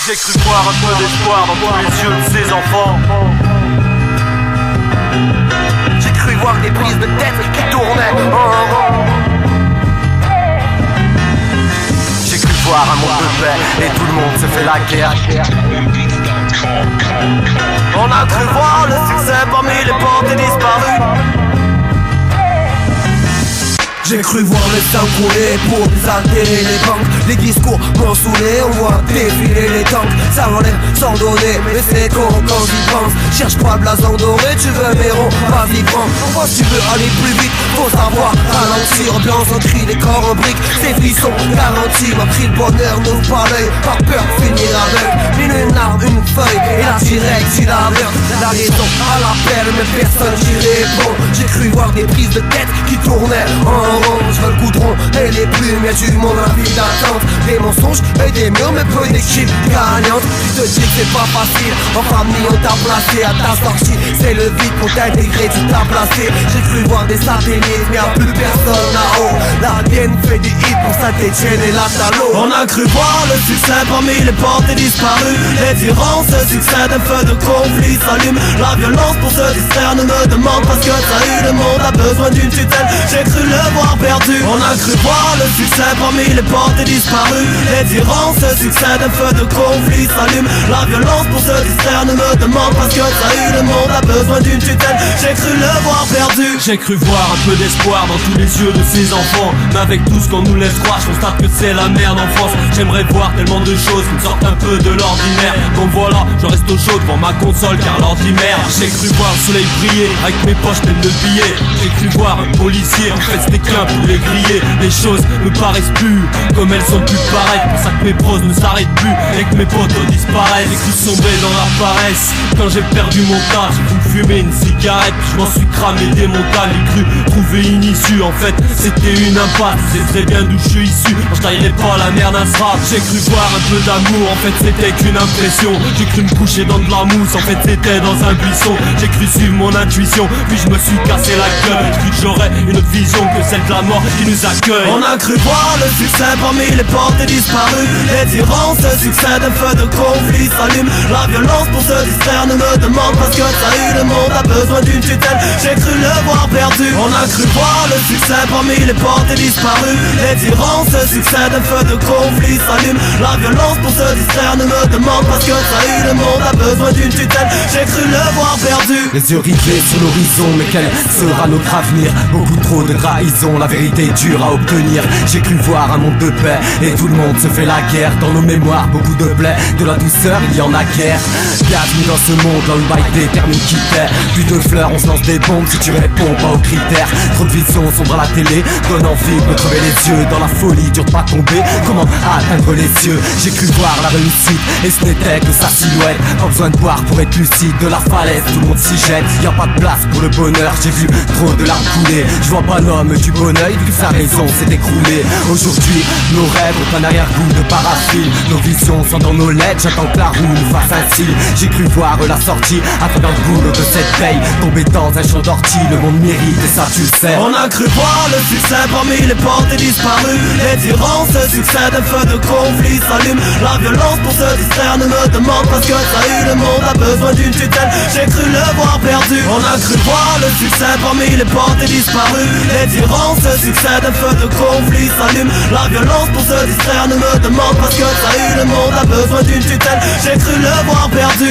J'ai cru voir un peu d'espoir dans tous les yeux de ces enfants. J'ai cru voir des prises de tête qui tournaient en rond. J'ai cru voir un monde de paix et tout le monde se fait la guerre. On a cru voir le succès parmi les portes disparues. J'ai cru voir le sang couler pour désaltérer les banques. Les discours m'ont saoulé, on voit défiler les tanks. Ça enlève sans donner, mais c'est con quand j'y pense. Cherche pas de blason doré, tu veux méron, vas-y prends. Moi si tu veux aller plus vite, faut savoir ralentir. Blanc on crie, les corps en briques, ces frissons garantis. M'a pris le bonheur, n'ouvre pas l'œil, par peur de finir aveugle. Une arme, une feuille, et la direct j'y l'aveugle. La raison à l'appel, mais personne j'y répond. J'ai cru voir des prises de tête qui tournaient en je veux le goudron et les plumes, y'a du monde en file d'attente. Des mensonges et des murs, mais peu d'équipes gagnantes. Tu te dis que c'est pas facile, en famille on t'a placé. À ta sortie, c'est le vide pour t'intégrer, tu t'as placé. J'ai cru voir des satellites, mais y'a plus personne là-haut. La Vienne fait des hits pour Saint-Etienne et la Talo. On a cru voir le succès parmi les portes disparues. Les tyrans se succèdent, un feu de conflit s'allume. La violence pour se distraire ne me demande pas ce que t'as eu. Le monde a besoin d'une tutelle, j'ai cru le voir perdu. On a cru voir le succès parmi les portes disparues. Les tyrans se succèdent, un feu de conflit s'allume. La violence pour se distraire ne me demande pas ce que t'as eu. Le monde a besoin d'une tutelle, j'ai cru le voir perdu. J'ai cru voir un peu d'espoir dans tous les yeux de ces enfants. Mais avec tout ce qu'on nous laisse croire, je constate que c'est la merde en France. J'aimerais voir tellement de choses qui me sortent un peu de l'ordinaire. Donc voilà, je reste au chaud devant ma console car l'ordinaire. J'ai cru voir le soleil briller avec mes poches pleines de billets. J'ai cru voir un policier, en fait c'était qu'un pour les griller. Les choses me paraissent plus comme elles sont plus pareilles. Pour ça que mes pros ne s'arrêtent plus et que mes potos disparaissent. J'ai cru sombrer dans la paresse quand j'ai perdu mon tas. J'ai voulu fumer une cigarette, puis je m'en suis cramé des montagnes. J'ai cru trouver une issue, en fait c'était une impasse. C'est très bien d'où je suis issu, quand je taillerai pas la merde d'un strap. J'ai cru voir un peu d'amour, en fait c'était qu'une impression. J'ai cru me coucher dans de la mousse, en fait c'était dans un buisson. J'ai cru suivre mon intuition, puis je me suis cassé la gueule. J'ai cru que j'aurais une autre vision que celle de la mort qui nous accueille. On a cru voir le succès parmi les portes disparues. Les tyrans se succèdent, un feu de conflit s'allume. La violence pour se distraire ne me demande pas ce que t'as eu. Le monde a besoin d'une tutelle, j'ai cru le voir perdu. On a cru voir le succès parmi les portes disparues. Les tyrans se succèdent, un feu de conflit s'allume. La violence pour se distraire ne me demande pas ce que t'as eu. Le monde a besoin d'une tutelle, j'ai cru le voir perdu. Les yeux rivés sur l'horizon, mais quel sera notre avenir? Beaucoup trop de trahison, la vérité est dure à obtenir. J'ai cru voir un monde de paix et tout le monde se fait la guerre. Dans nos mémoires, beaucoup de plaies, de la douceur, il y en a guère. Bienvenue dans ce monde, dans le bail détermine qui t'est. Plus de fleurs, on se lance des bombes si tu réponds pas aux critères. Trop de visions sont dans la télé, donne envie de me crever les yeux. Dans la folie, dur de pas tomber, comment atteindre les cieux? J'ai cru voir la réussite et ce n'était que sa silhouette. Pas besoin de boire pour être lucide, de la falaise, tout le monde s'y jette. Y a pas de place pour le bonheur, j'ai vu trop de larmes couler. Je vois pas l'homme du bon oeil, vu que sa raison s'est écroulée. Aujourd'hui, nos rêves ont un arrière-goût de paraffine. Nos visions sont dans nos lettres, j'attends que la roue nous fasse un signe. J'ai cru voir la sortie à travers le boulot de cette paye. Tomber dans un champ d'ortie, le monde mérite et ça tu le sais. On a cru voir le succès parmi les portes disparues. Les tyrans se succèdent, un feu de conflit s'allume. La violence pour se distraire ne me demande pas ce que t'as eu. Le monde a besoin d'une tutelle, j'ai cru le voir perdu. On a cru voir le succès parmi les portes disparues. Les tyrans se succèdent, un feu de conflit s'allume. La violence pour se distraire ne me demande pas ce que t'as eu. Le monde a besoin d'une tutelle, j'ai cru le voir perdu.